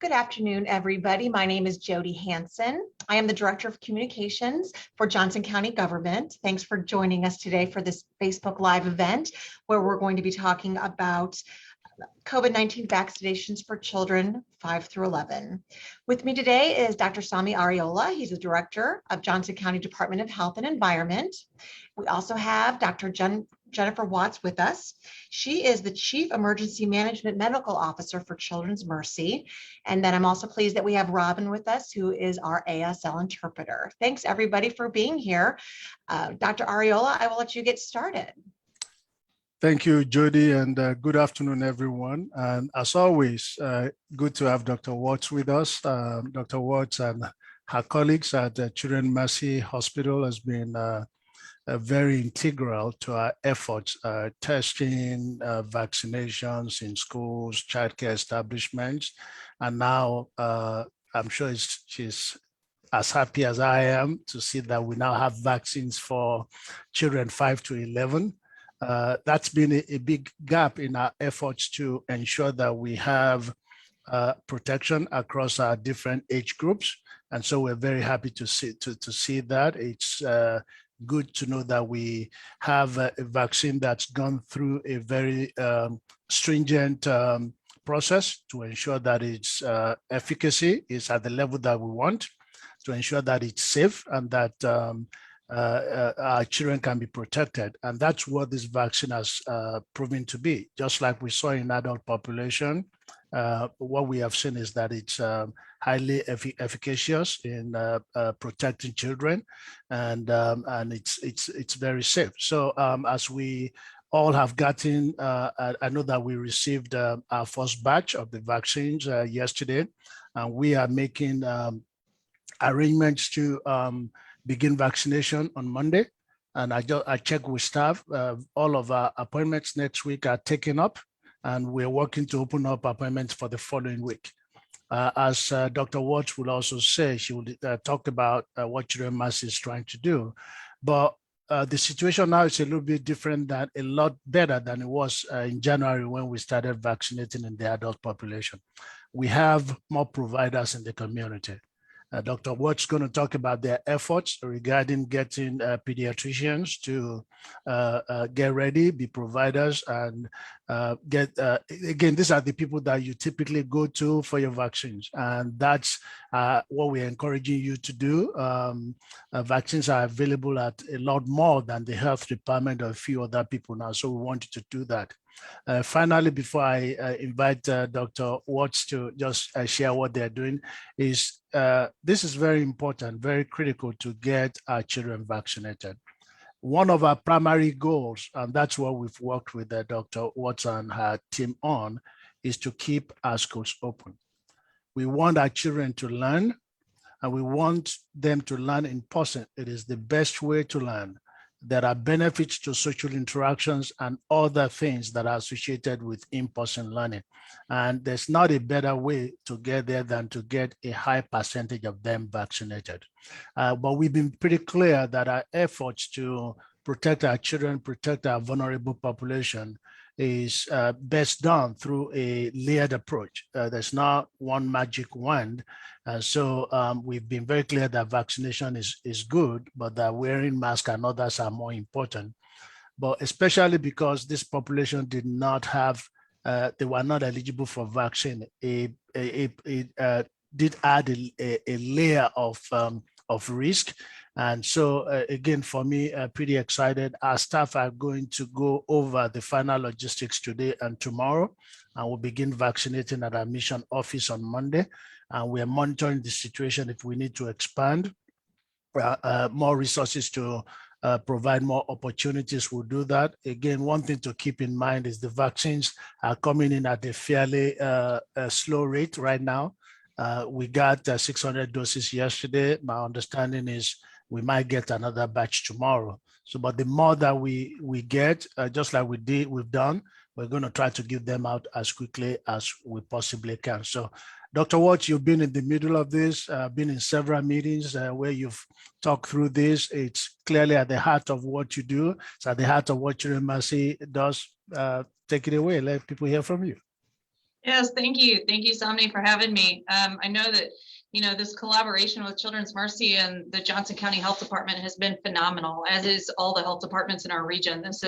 Good afternoon, everybody. My name is Jody Hanson. I am the Director of Communications for Johnson County Government. Thanks for joining us today for this Facebook Live event where we're going to be talking about COVID-19 vaccinations for children 5 through 11. With me today is Dr. Sanmi Areola. He's the Director of Johnson County Department of Health and Environment. We also have Dr. Jennifer Watts with us. She is the Chief Emergency Management Medical Officer for Children's Mercy. And then I'm also pleased that we have Robin with us, who is our ASL interpreter. Thanks everybody for being here. Dr. Areola, I will let you get started. Thank you, Jody, and good afternoon, everyone. And as always, good to have Dr. Watts with us. Dr. Watts and her colleagues at the Children's Mercy Hospital has been very integral to our efforts, testing, vaccinations in schools, childcare establishments. And now I'm sure she's as happy as I am to see that we now have vaccines for children 5 to 11. That's been a big gap in our efforts to ensure that we have protection across our different age groups. And so we're very happy to see that. It's good to know that we have a vaccine that's gone through a very stringent process to ensure that its efficacy is at the level that we want, to ensure that it's safe and that our children can be protected. And that's what this vaccine has proven to be. Just like we saw in adult population, what we have seen is that it's highly efficacious in protecting children, and it's very safe. So as we all have gotten, I know that we received our first batch of the vaccines yesterday, and we are making arrangements to begin vaccination on Monday. And I checked with staff, all of our appointments next week are taken up, and we're working to open up appointments for the following week. As Dr. Watts will also say, she will talk about what Children's Mercy is trying to do. But the situation now is a little bit different, a lot better than it was in January when we started vaccinating in the adult population. We have more providers in the community. Dr. Watts is going to talk about their efforts regarding getting pediatricians to get ready, be providers, and again, these are the people that you typically go to for your vaccines. And that's what we're encouraging you to do. Vaccines are available at a lot more than the health department or a few other people now. So we want you to do that. Finally, before I invite Dr. Watts to just share what they're doing, is this is very important, very critical to get our children vaccinated. One of our primary goals, and that's what we've worked with Dr. Watts and her team on, is to keep our schools open. We want our children to learn, and we want them to learn in person. It is the best way to learn. There are benefits to social interactions and other things that are associated with in-person learning. And there's not a better way to get there than to get a high percentage of them vaccinated. But we've been pretty clear that our efforts to protect our children, protect our vulnerable population is best done through a layered approach. There's not one magic wand. So we've been very clear that vaccination is good, but that wearing masks and others are more important. But especially because this population did not have, they were not eligible for vaccine, it did add a layer of risk. And so again, for me, pretty excited. Our staff are going to go over the final logistics today and tomorrow, and we'll begin vaccinating at our mission office on Monday. And we are monitoring the situation if we need to expand more resources to provide more opportunities, we'll do that. Again, one thing to keep in mind is the vaccines are coming in at a fairly slow rate right now. We got 600 doses yesterday. My understanding is we might get another batch tomorrow. So, but the more that we get, just like we've done, we're going to try to give them out as quickly as we possibly can. So, Dr. Watts, you've been in the middle of this, been in several meetings where you've talked through this. It's clearly at the heart of what you do. It's at the heart of what Children's Mercy does. Take it away. Let people hear from you. Yes, thank you. Thank you, Sanmi, for having me. I know that, this collaboration with Children's Mercy and the Johnson County Health Department has been phenomenal, as is all the health departments in our region. This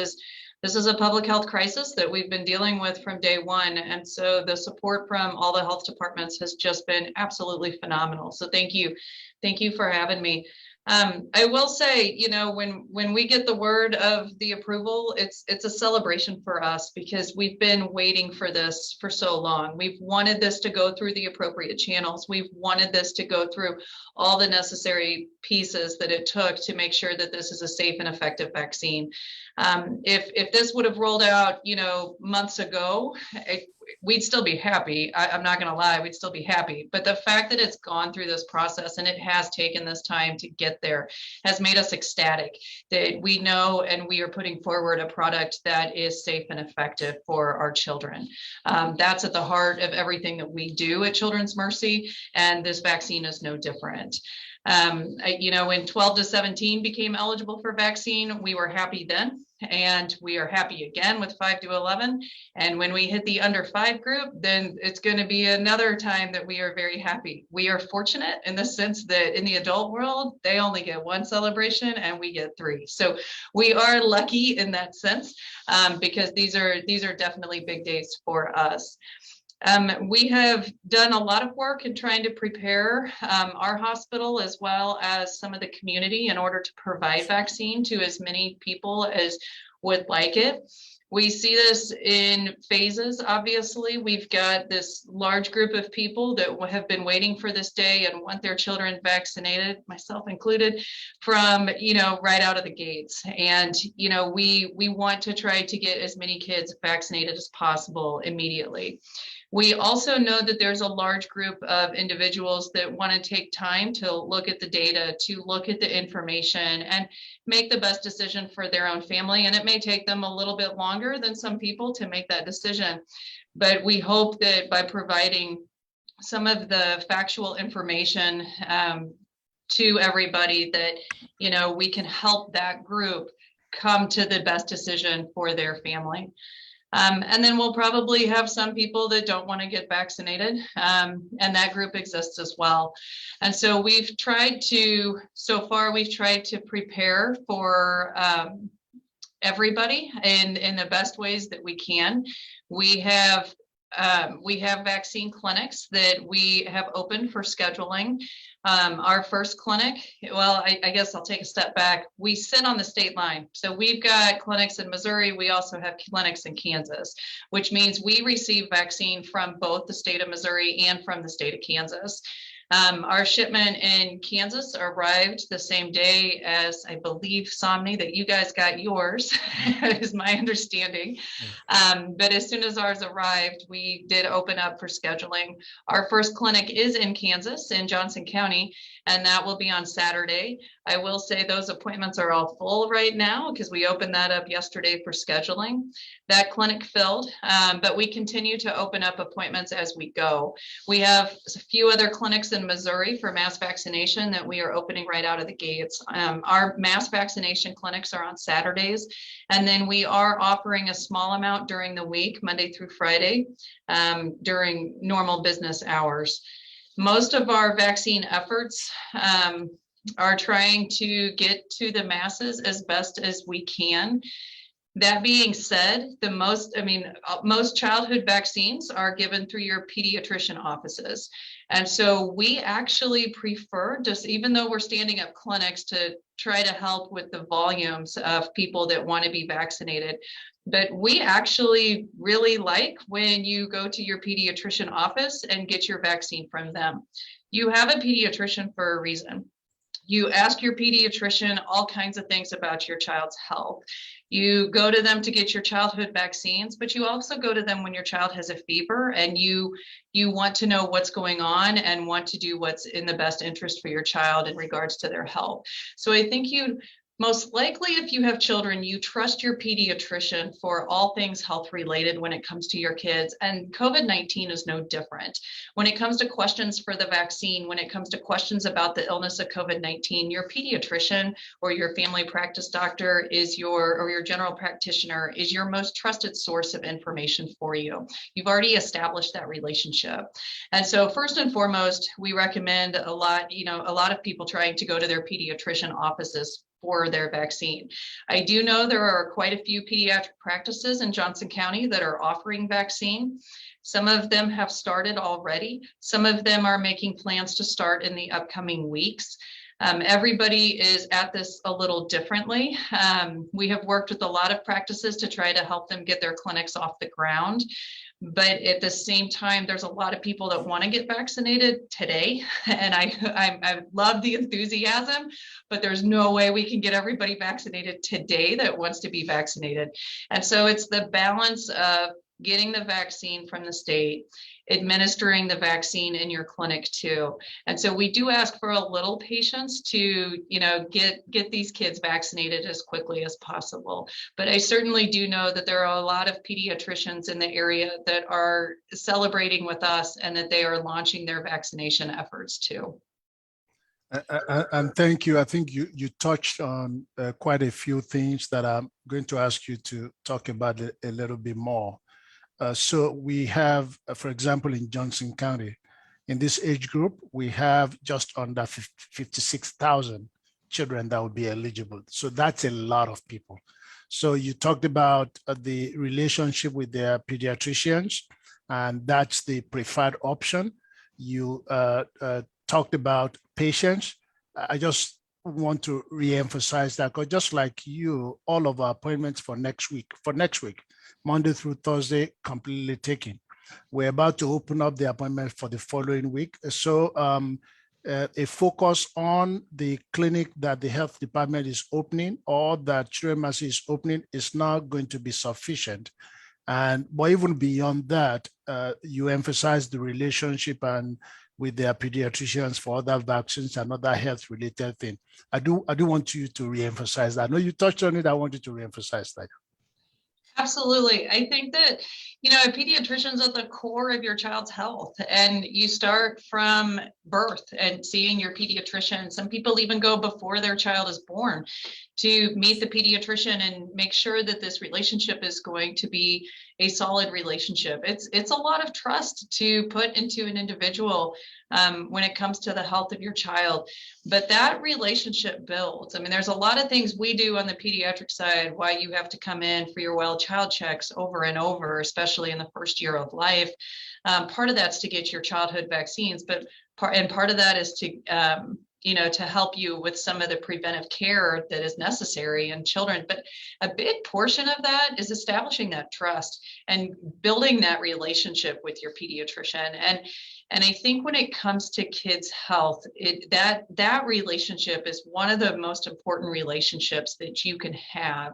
is a public health crisis that we've been dealing with from day one. And so the support from all the health departments has just been absolutely phenomenal. So thank you. Thank you for having me. I will say, when we get the word of the approval, it's a celebration for us because we've been waiting for this for so long. We've wanted this to go through the appropriate channels. We've wanted this to go through all the necessary pieces that it took to make sure that this is a safe and effective vaccine. If this would have rolled out, months ago, we'd still be happy. I'm not going to lie, we'd still be happy. But the fact that it's gone through this process and it has taken this time to get there has made us ecstatic that we know and we are putting forward a product that is safe and effective for our children. That's at the heart of everything that we do at Children's Mercy, and this vaccine is no different. When 12 to 17 became eligible for vaccine, we were happy then, and we are happy again with 5 to 11. And when we hit the under 5 group, then it's going to be another time that we are very happy. We are fortunate in the sense that in the adult world, they only get 1 celebration and we get 3. So we are lucky in that sense, because these are definitely big days for us. We have done a lot of work in trying to prepare our hospital as well as some of the community in order to provide vaccine to as many people as would like it. We see this in phases. Obviously, we've got this large group of people that have been waiting for this day and want their children vaccinated, myself included, from, right out of the gates. And, we want to try to get as many kids vaccinated as possible immediately. We also know that there's a large group of individuals that want to take time to look at the data, to look at the information and make the best decision for their own family. And it may take them a little bit longer than some people to make that decision. But we hope that by providing some of the factual information to everybody that, we can help that group come to the best decision for their family. And then we'll probably have some people that don't want to get vaccinated, and that group exists as well. And so so far we've tried to prepare for everybody in the best ways that we can. We have vaccine clinics that we have opened for scheduling. Our first clinic, well, I guess I'll take a step back. We sit on the state line. So we've got clinics in Missouri. We also have clinics in Kansas, which means we receive vaccine from both the state of Missouri and from the state of Kansas. Our shipment in Kansas arrived the same day as, I believe, Sanmi, that you guys got yours, is my understanding. But as soon as ours arrived, we did open up for scheduling. Our first clinic is in Kansas, in Johnson County, and that will be on Saturday. I will say those appointments are all full right now because we opened that up yesterday for scheduling. That clinic filled, but we continue to open up appointments as we go. We have a few other clinics in Missouri for mass vaccination that we are opening right out of the gates. Our mass vaccination clinics are on Saturdays, and then we are offering a small amount during the week, Monday through Friday, during normal business hours. Most of our vaccine efforts are trying to get to the masses as best as we can. That being said, most childhood vaccines are given through your pediatrician offices. And so we actually prefer, just even though we're standing up clinics to try to help with the volumes of people that want to be vaccinated, but we actually really like when you go to your pediatrician office and get your vaccine from them. You have a pediatrician for a reason. You ask your pediatrician all kinds of things about your child's health. You go to them to get your childhood vaccines, but you also go to them when your child has a fever and you want to know what's going on and want to do what's in the best interest for your child in regards to their health. So I think Most likely, if you have children, you trust your pediatrician for all things health related when it comes to your kids. And COVID-19 is no different. When it comes to questions for the vaccine, when it comes to questions about the illness of COVID-19, your pediatrician or your family practice doctor or your general practitioner is your most trusted source of information for you. You've already established that relationship. And so first and foremost, we recommend a lot of people trying to go to their pediatrician offices for their vaccine. I do know there are quite a few pediatric practices in Johnson County that are offering vaccine. Some of them have started already. Some of them are making plans to start in the upcoming weeks. Everybody is at this a little differently. We have worked with a lot of practices to try to help them get their clinics off the ground. But at the same time, there's a lot of people that want to get vaccinated today. And I love the enthusiasm, but there's no way we can get everybody vaccinated today that wants to be vaccinated. And so it's the balance of getting the vaccine from the state, administering the vaccine in your clinic too. And so we do ask for a little patience to, get these kids vaccinated as quickly as possible. But I certainly do know that there are a lot of pediatricians in the area that are celebrating with us and that they are launching their vaccination efforts too. And thank you. I think you touched on quite a few things that I'm going to ask you to talk about a little bit more. So we have, for example, in Johnson County, in this age group, we have just under 56,000 children that would be eligible. So that's a lot of people. So you talked about the relationship with their pediatricians, and that's the preferred option. You talked about patients. I just want to reemphasize that, because just like you, all of our appointments for next week, Monday through Thursday, completely taken. We're about to open up the appointment for the following week. So a focus on the clinic that the health department is opening or that Children's Mercy is opening is not going to be sufficient. But even beyond that, you emphasize the relationship and with their pediatricians for other vaccines and other health-related things. I do want you to reemphasize that. I know you touched on it. I want you to reemphasize that. Absolutely. I think that, a pediatrician's at the core of your child's health, and you start from birth and seeing your pediatrician. Some people even go before their child is born to meet the pediatrician and make sure that this relationship is going to be a solid relationship. It's a lot of trust to put into an individual when it comes to the health of your child, but that relationship builds. I mean, there's a lot of things we do on the pediatric side why you have to come in for your well child checks over and over, especially in the first year of life. Part of that's to get your childhood vaccines, but part of that is to to help you with some of the preventive care that is necessary in children. But a big portion of that is establishing that trust and building that relationship with your pediatrician. And I think when it comes to kids' health, that relationship is one of the most important relationships that you can have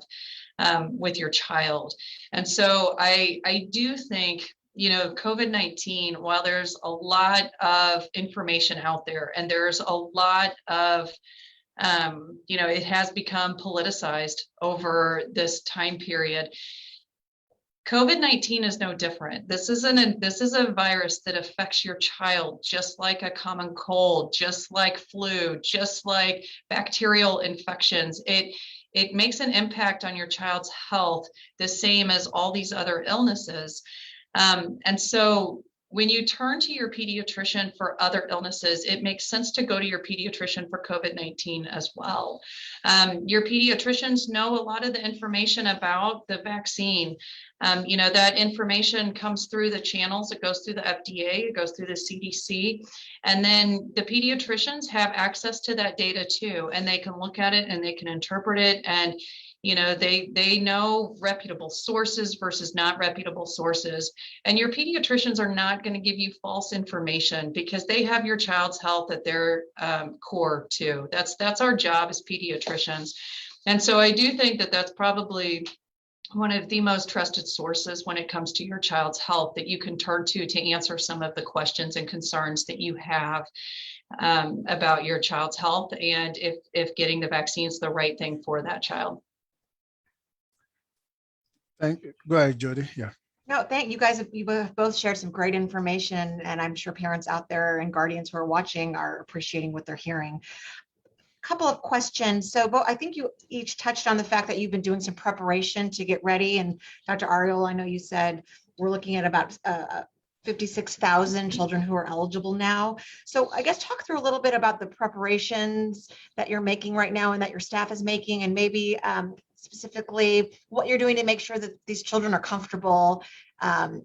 with your child. And so I do think COVID-19, while there's a lot of information out there and there's a lot of, it has become politicized over this time period. COVID-19 is no different. This is a virus that affects your child just like a common cold, just like flu, just like bacterial infections. It makes an impact on your child's health the same as all these other illnesses. And so when you turn to your pediatrician for other illnesses, it makes sense to go to your pediatrician for COVID-19 as well. Your pediatricians know a lot of the information about the vaccine. That information comes through the channels. It goes through the FDA, it goes through the CDC, and then the pediatricians have access to that data too, and they can look at it and they can interpret it, and they know reputable sources versus not reputable sources. And your pediatricians are not going to give you false information because they have your child's health at their core too. That's our job as pediatricians. And so I do think that that's probably one of the most trusted sources when it comes to your child's health that you can turn to answer some of the questions and concerns that you have. about your child's health and if getting the vaccine is the right thing for that child. Thank you. Go ahead, Jody. Yeah. No, thank you guys. You both shared some great information, and I'm sure parents out there and guardians who are watching are appreciating what they're hearing. Couple of questions. So I think you each touched on the fact that you've been doing some preparation to get ready. And Dr. Areola, I know you said we're looking at about 56,000 children who are eligible now. So I guess talk through a little bit about the preparations that you're making right now and that your staff is making, and maybe specifically what you're doing to make sure that these children are comfortable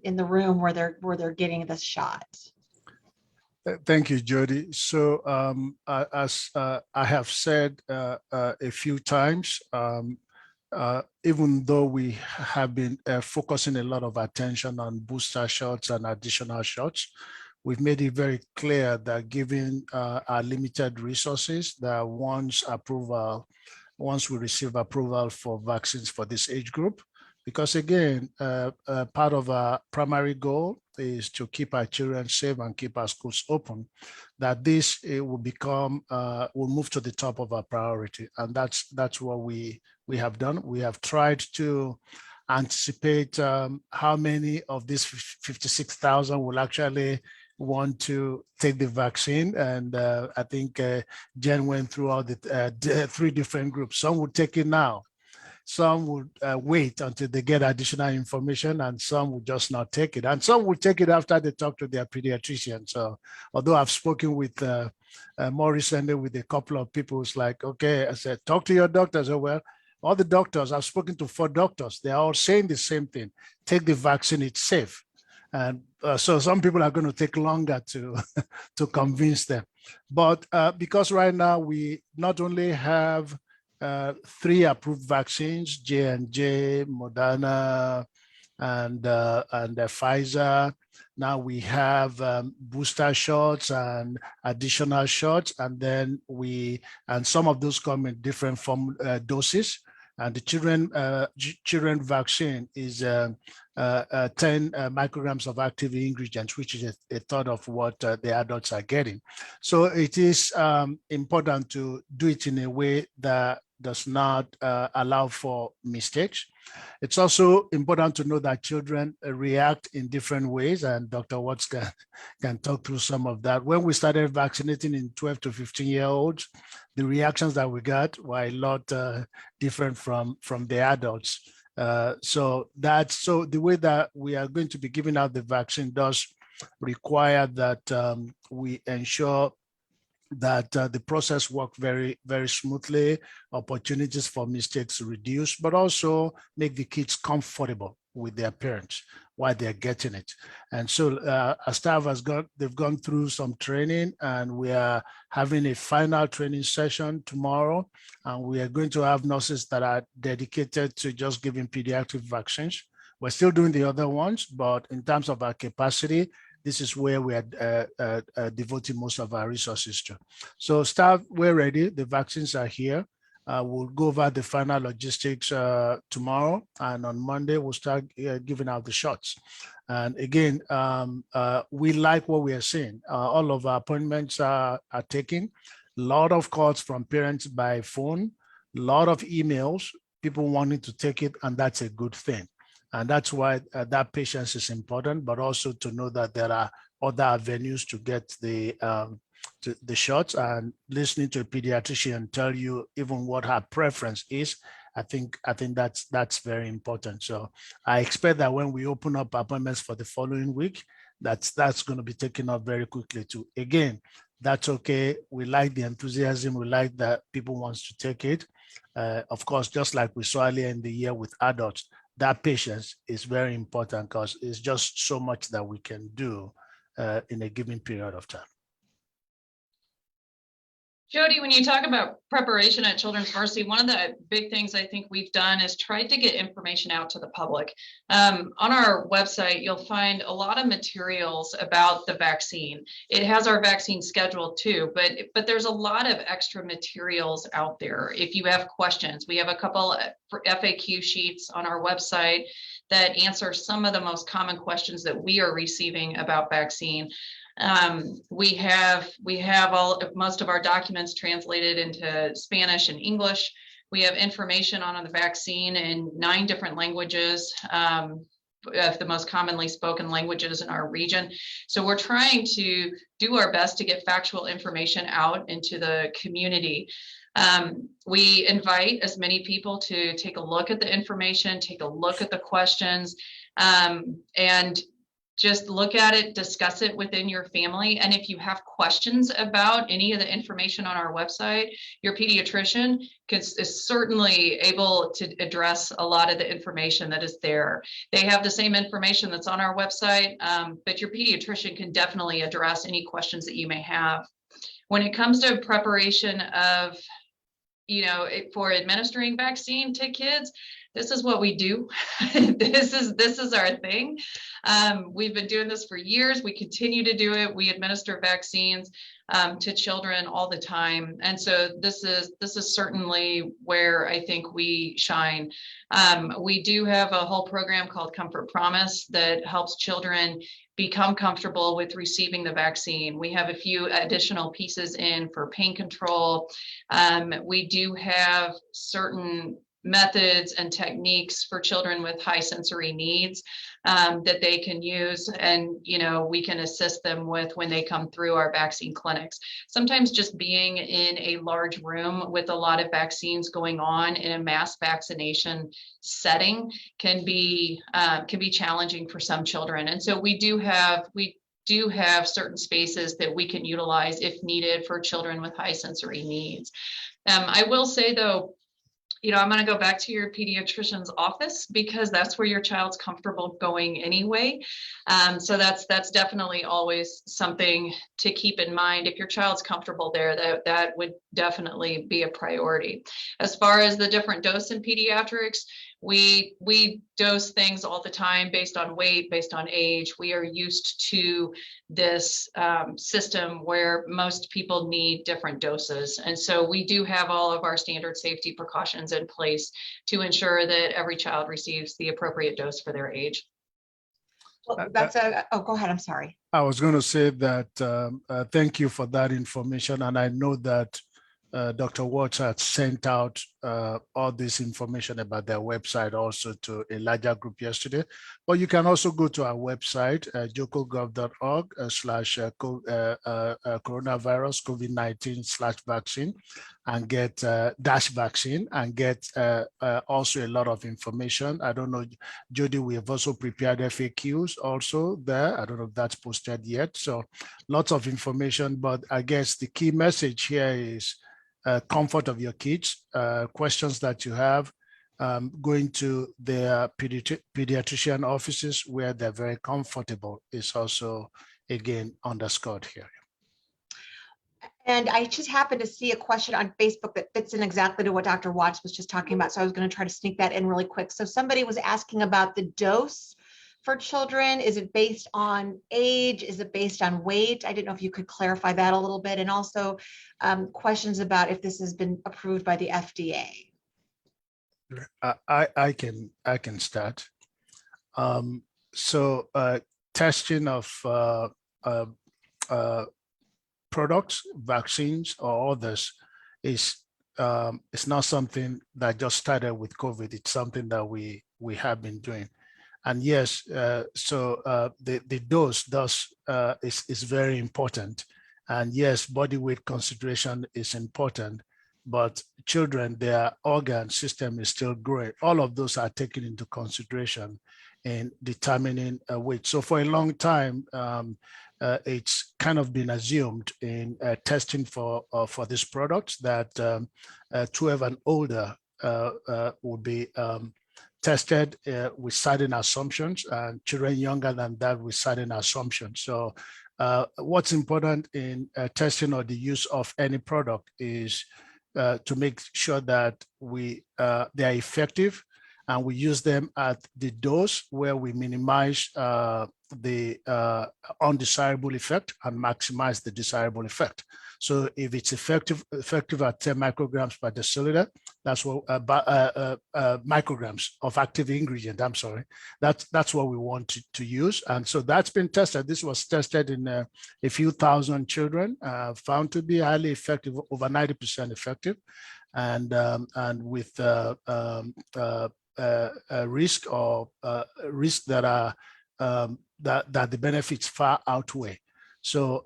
in the room where they're getting this shot. Thank you, Jody. So as I have said a few times, even though we have been focusing a lot of attention on booster shots and additional shots, we've made it very clear that given our limited resources, that once we receive approval for vaccines for this age group, because again, part of our primary goal is to keep our children safe and keep our schools open, that this will move to the top of our priority. And that's what we have done. We have tried to anticipate how many of these 56,000 will actually want to take the vaccine. And I think Jen went through all the 3 different groups. Some will take it now. Some would wait until they get additional information, and some would just not take it. And some will take it after they talk to their pediatrician. So although I've spoken with more recently with a couple of people, it's like, okay, I said, talk to your doctors. Oh, well, all the doctors, I've spoken to 4 doctors. They're all saying the same thing. Take the vaccine, it's safe. And so some people are going to take longer to, to convince them. But because right now we not only have 3 approved vaccines, J&J, Moderna, and Pfizer. Now we have booster shots and additional shots, and then some of those come in different doses. And the children vaccine is 10 micrograms of active ingredients, which is a third of what the adults are getting. So it is important to do it in a way that does not allow for mistakes. It's also important to know that children react in different ways, and Dr. Watts can talk through some of that. When we started vaccinating in 12 to 15-year-olds, the reactions that we got were a lot different from the adults. So the way that we are going to be giving out the vaccine does require that we ensure that the process worked very, very smoothly, opportunities for mistakes reduced, but also make the kids comfortable with their parents while they're getting it. And so our staff they've gone through some training, and we are having a final training session tomorrow. And we are going to have nurses that are dedicated to just giving pediatric vaccines. We're still doing the other ones, but in terms of our capacity, this is where we are devoting most of our resources to. So staff, we're ready. The vaccines are here. We'll go over the final logistics tomorrow, and on Monday, we'll start giving out the shots. And again, we like what we are seeing. All of our appointments are taken. A lot of calls from parents by phone, a lot of emails, people wanting to take it, and that's a good thing. And that's why that patience is important, but also to know that there are other avenues to get the shots. And listening to a pediatrician tell you even what her preference is, I think that's very important. So I expect that when we open up appointments for the following week, that's going to be taken up very quickly too. Again, that's okay. We like the enthusiasm. We like that people want to take it. Of course, just like we saw earlier in the year with adults, that patience is very important because it's just so much that we can do in a given period of time. Jody, when you talk about preparation at Children's Mercy, one of the big things I think we've done is tried to get information out to the public. On our website, you'll find a lot of materials about the vaccine. It has our vaccine schedule too, but there's a lot of extra materials out there. If you have questions, we have a couple FAQ sheets on our website that answer some of the most common questions that we are receiving about vaccine. We have most of our documents translated into Spanish and English. We have information on the vaccine in 9 different languages, of the most commonly spoken languages in our region. So we're trying to do our best to get factual information out into the community. We invite as many people to take a look at the information, take a look at the questions, and just look at it, discuss it within your family. And if you have questions about any of the information on our website, your pediatrician is certainly able to address a lot of the information that is there. They have the same information that's on our website, but your pediatrician can definitely address any questions that you may have. When it comes to preparation of, for administering vaccine to kids, this is what we do. This is our thing. We've been doing this for years. We continue to do it. We administer vaccines to children all the time. And so this is certainly where I think we shine. We do have a whole program called Comfort Promise that helps children become comfortable with receiving the vaccine. We have a few additional pieces in for pain control. We do have certain methods and techniques for children with high sensory needs that they can use, and we can assist them with when they come through our vaccine clinics. Sometimes just being in a large room with a lot of vaccines going on in a mass vaccination setting can be challenging for some children, and so we do have certain spaces that we can utilize if needed for children with high sensory needs. I will say though, I'm going to go back to your pediatrician's office because that's where your child's comfortable going anyway. So that's definitely always something to keep in mind. If your child's comfortable there, that would definitely be a priority. As far as the different dose in pediatrics, we dose things all the time based on weight, based on age. We are used to this system where most people need different doses. And so we do have all of our standard safety precautions in place to ensure that every child receives the appropriate dose for their age. Well, go ahead, I'm sorry. I was going to say that thank you for that information. And I know that Dr. Watts had sent out all this information about their website also to a larger group yesterday. But you can also go to our website, jocogov.org/coronavirus COVID-19/vaccine and get -vaccine and get also a lot of information. I don't know, Jody, we have also prepared FAQs also there. I don't know if that's posted yet. So lots of information, but I guess the key message here is comfort of your kids, questions that you have, going to their pediatrician offices where they're very comfortable is also, again, underscored here. And I just happened to see a question on Facebook that fits in exactly to what Dr. Watts was just talking about. So I was going to try to sneak that in really quick. So somebody was asking about the dose for children. Is it based on age? Is it based on weight? I didn't know if you could clarify that a little bit. And also questions about if this has been approved by the FDA. I can start. So testing of products, vaccines, or others is it's not something that just started with COVID. It's something that we have been doing. And yes, so the dose is very important. And yes, body weight consideration is important, but children, their organ system is still growing. All of those are taken into consideration in determining weight. So for a long time, it's kind of been assumed in testing for this product that 12 and older will be tested with certain assumptions, and children younger than that with certain assumptions. So what's important in testing or the use of any product is to make sure that they are effective, and we use them at the dose where we minimize the undesirable effect and maximize the desirable effect. So if it's effective at 10 micrograms per deciliter, That's what micrograms of active ingredient. I'm sorry. That's what we want to use. And so that's been tested. This was tested in a few thousand children, found to be highly effective, over 90% effective, and with risk that are that the benefits far outweigh. So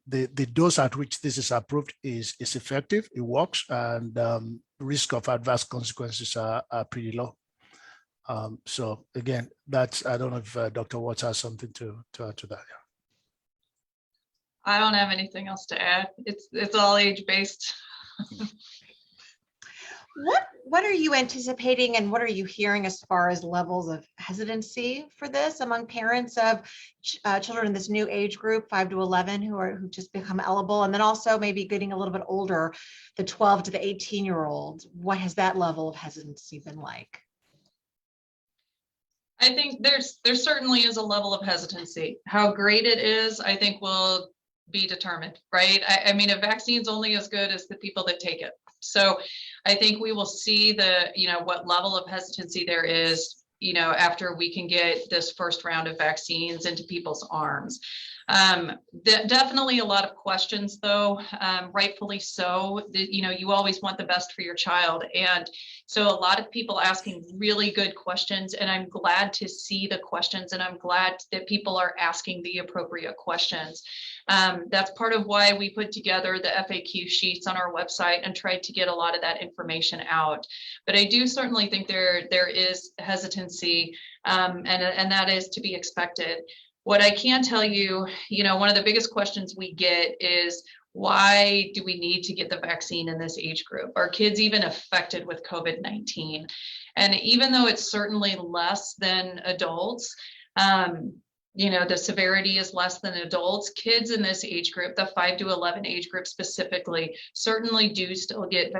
the dose at which this is approved is effective, it works, and risk of adverse consequences are pretty low. So again, that's, I don't know if Dr. Watts has something to add to that. Yeah. I don't have anything else to add. It's all age-based. What are you anticipating and what are you hearing as far as levels of hesitancy for this among parents of children in this new age group, 5 to 11, who just become eligible, and then also maybe getting a little bit older, the 12 to the 18-year-old? What has that level of hesitancy been like? I think there certainly is a level of hesitancy. How great it is, I think, will be determined, right? I mean, a vaccine's only as good as the people that take it. So I think we will see what level of hesitancy there is, after we can get this first round of vaccines into people's arms. Definitely a lot of questions, though, rightfully so. You always want the best for your child. And so a lot of people asking really good questions, and I'm glad to see the questions, and I'm glad that people are asking the appropriate questions. That's part of why we put together the FAQ sheets on our website and tried to get a lot of that information out. But I do certainly think there is hesitancy, and that is to be expected. What I can tell you, one of the biggest questions we get is, why do we need to get the vaccine in this age group? Are kids even affected with COVID-19? And even though it's certainly less than adults, the severity is less than adults, kids in this age group, the 5 to 11 age group specifically, certainly do still get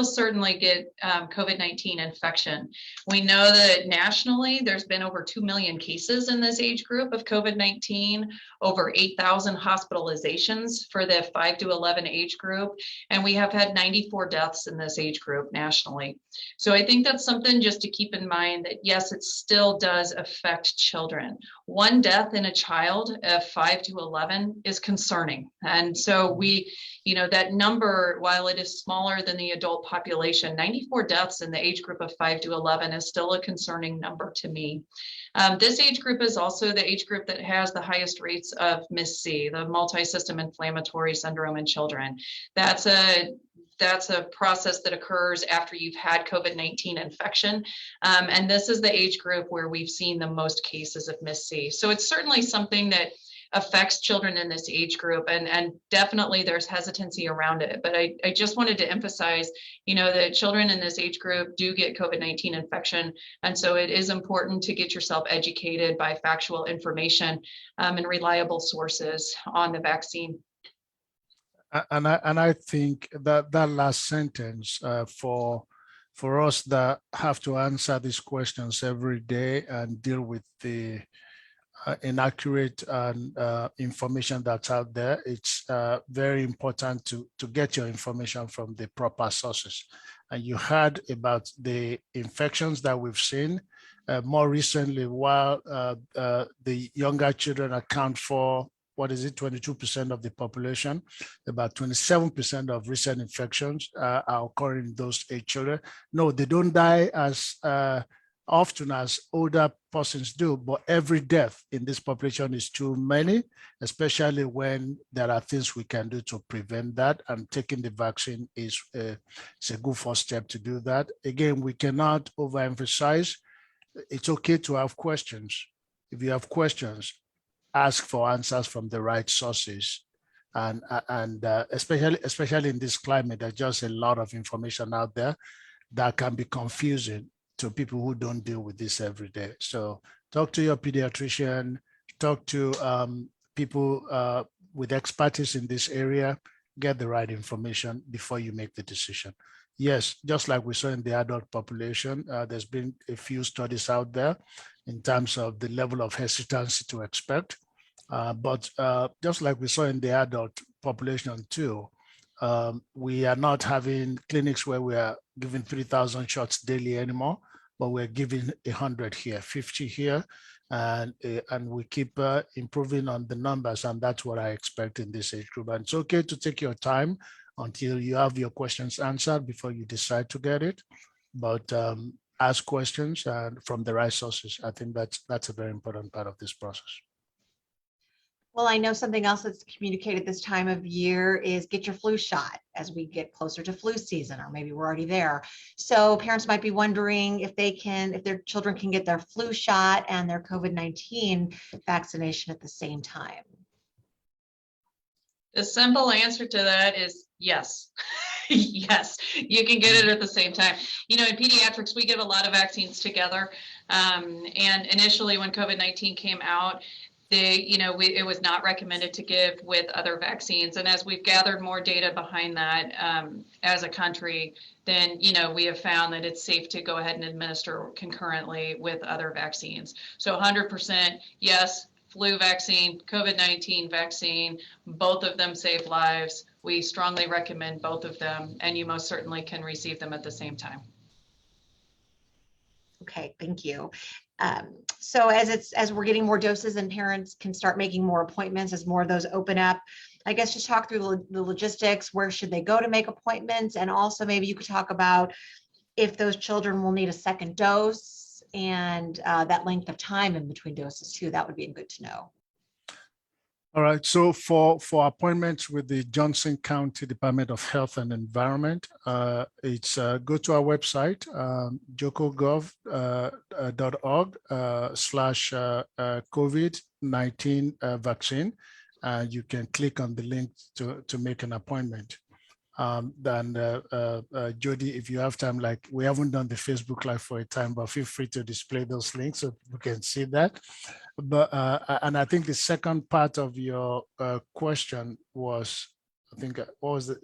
certainly get COVID-19 infection. We know that nationally, there's been over 2 million cases in this age group of COVID-19, over 8,000 hospitalizations for the 5 to 11 age group, and we have had 94 deaths in this age group nationally. So I think that's something just to keep in mind, that yes, it still does affect children. One death in a child of 5 to 11 is concerning. And so that number, while it is smaller than the adult population, 94 deaths in the age group of 5 to 11 is still a concerning number to me. This age group is also the age group that has the highest rates of MIS-C, the multi-system inflammatory syndrome in children. That's a process that occurs after you've had COVID-19 infection. And this is the age group where we've seen the most cases of MIS-C. So it's certainly something that affects children in this age group, and definitely there's hesitancy around it. But I just wanted to emphasize, that children in this age group do get COVID-19 infection. And so it is important to get yourself educated by factual information and reliable sources on the vaccine. And I think that last sentence for us that have to answer these questions every day and deal with the inaccurate information that's out there, it's very important to get your information from the proper sources. And you heard about the infections that we've seen more recently, while the younger children account for 22% of the population. About 27% of recent infections are occurring in those age children. No, they don't die as often as older persons do, but every death in this population is too many, especially when there are things we can do to prevent that, and taking the vaccine is a good first step to do that. Again, we cannot overemphasize, it's okay to have questions. If you have questions, ask for answers from the right sources, and especially in this climate, there's just a lot of information out there that can be confusing to people who don't deal with this every day. So talk to your pediatrician, talk to people with expertise in this area, get the right information before you make the decision. Yes, just like we saw in the adult population, there's been a few studies out there in terms of the level of hesitancy to expect. But just like we saw in the adult population too, We are not having clinics where we are giving 3,000 shots daily anymore, but we're giving 100 here, 50 here, and we keep improving on the numbers, and that's what I expect in this age group. And it's okay to take your time until you have your questions answered before you decide to get it, but ask questions from the right sources. I think that's a very important part of this process. Well, I know something else that's communicated this time of year is get your flu shot as we get closer to flu season, or maybe we're already there. So parents might be wondering if their children can get their flu shot and their COVID-19 vaccination at the same time. The simple answer to that is yes. Yes, you can get it at the same time. In pediatrics, we give a lot of vaccines together. And initially when COVID-19 came out, it was not recommended to give with other vaccines. And as we've gathered more data behind that as a country, then, we have found that it's safe to go ahead and administer concurrently with other vaccines. So 100% yes, flu vaccine, COVID-19 vaccine, both of them save lives. We strongly recommend both of them, and you most certainly can receive them at the same time. Okay, thank you. So as we're getting more doses and parents can start making more appointments as more of those open up, I guess just talk through the logistics. Where should they go to make appointments? And also maybe you could talk about if those children will need a second dose and that length of time in between doses too. That would be good to know. All right, so for appointments with the Johnson County Department of Health and Environment, it's go to our website, jocogov.org/COVID-19 vaccine. You can click on the link to make an appointment. Then Jody, if you have time, like we haven't done the Facebook Live for a time, but feel free to display those links so we can see that. But and I think the second part of your question was, I think, what was the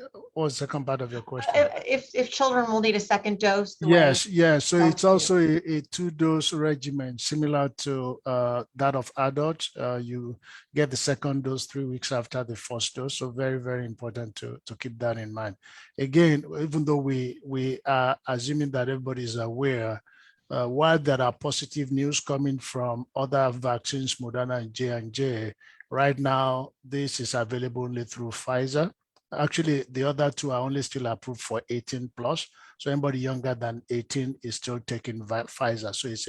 second part of your question? If children will need a second dose. Yes. So it's also a 2-dose regimen similar to that of adults. You get the second dose 3 weeks after the first dose. So very, very important to keep that in mind. Again, even though we are assuming that everybody is aware, while there are positive news coming from other vaccines, Moderna and J&J, right now, this is available only through Pfizer. Actually, the other two are only still approved for 18 plus. So anybody younger than 18 is still taking Pfizer. So it's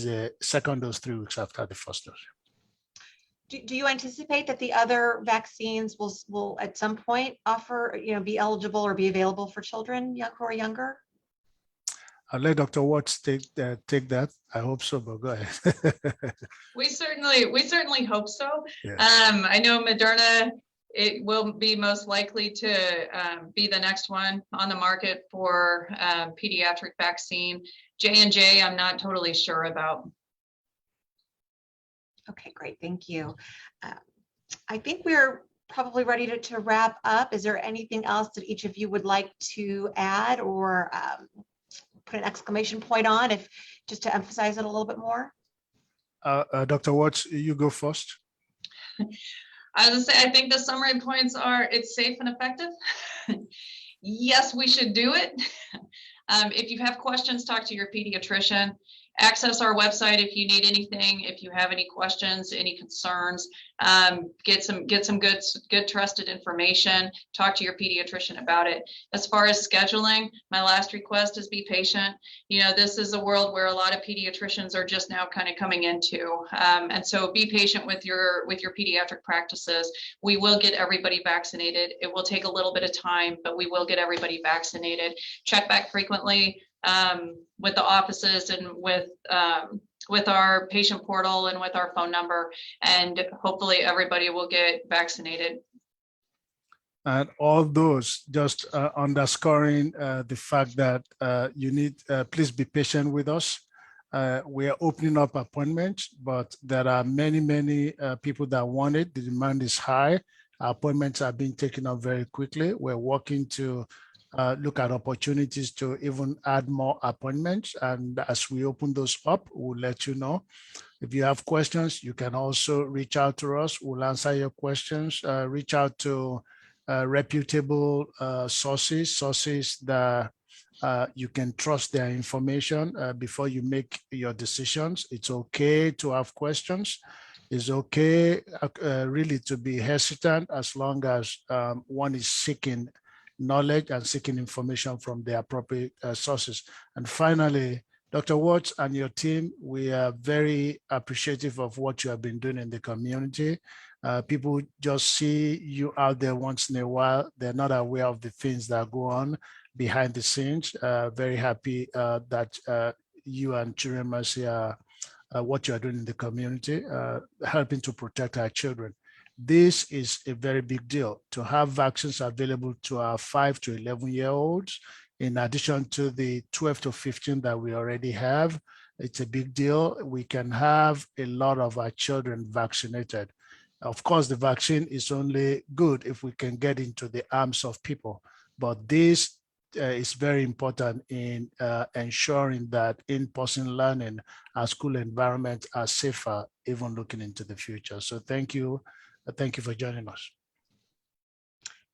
a second dose 3 weeks after the first dose. Do you anticipate that the other vaccines will at some point offer, be eligible or be available for children who are younger? I'll let Dr. Watts take that. I hope so, but go ahead. We certainly hope so. Yeah. I know Moderna, it will be most likely to be the next one on the market for pediatric vaccine. J&J, I'm not totally sure about. Okay, great. Thank you. I think we're probably ready to wrap up. Is there anything else that each of you would like to add or put an exclamation point on, just to emphasize it a little bit more? Dr. Watts, you go first. I was gonna say, I think the summary points are it's safe and effective. Yes, we should do it. If you have questions, talk to your pediatrician. Access our website if you need anything, if you have any questions, any concerns, get some good trusted information, talk to your pediatrician about it. As far as scheduling, my last request is be patient. This is a world where a lot of pediatricians are just now kind of coming into, and so be patient with your pediatric practices. We will get everybody vaccinated. It will take a little bit of time, but we will get everybody vaccinated. Check back frequently with the offices and with our patient portal and with our phone number, and hopefully everybody will get vaccinated. And all those just underscoring the fact that you need, please be patient with us. We are opening up appointments, but there are many people that want it. The demand is high. Our appointments are being taken up very quickly. We're working to look at opportunities to even add more appointments. And as we open those up, we'll let you know. If you have questions, you can also reach out to us. We'll answer your questions. Reach out to reputable sources that you can trust their information before you make your decisions. It's okay to have questions. It's okay really to be hesitant as long as one is seeking knowledge and seeking information from the appropriate sources. And finally, Dr. Watts and your team, we are very appreciative of what you have been doing in the community. People just see you out there once in a while. They're not aware of the things that go on behind the scenes. Very happy that you and Children Mercy are what you are doing in the community, helping to protect our children. This is a very big deal to have vaccines available to our 5 to 11-year-olds, in addition to the 12 to 15 that we already have. It's a big deal. We can have a lot of our children vaccinated. Of course, the vaccine is only good if we can get into the arms of people, but this is very important in ensuring that in-person learning, our school environments are safer, even looking into the future. So thank you. Thank you for joining us.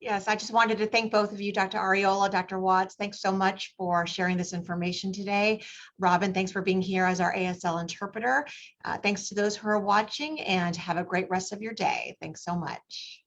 Yes, I just wanted to thank both of you, Dr. Areola, Dr. Watts. Thanks so much for sharing this information today. Robin, thanks for being here as our ASL interpreter. Thanks to those who are watching, and have a great rest of your day. Thanks so much.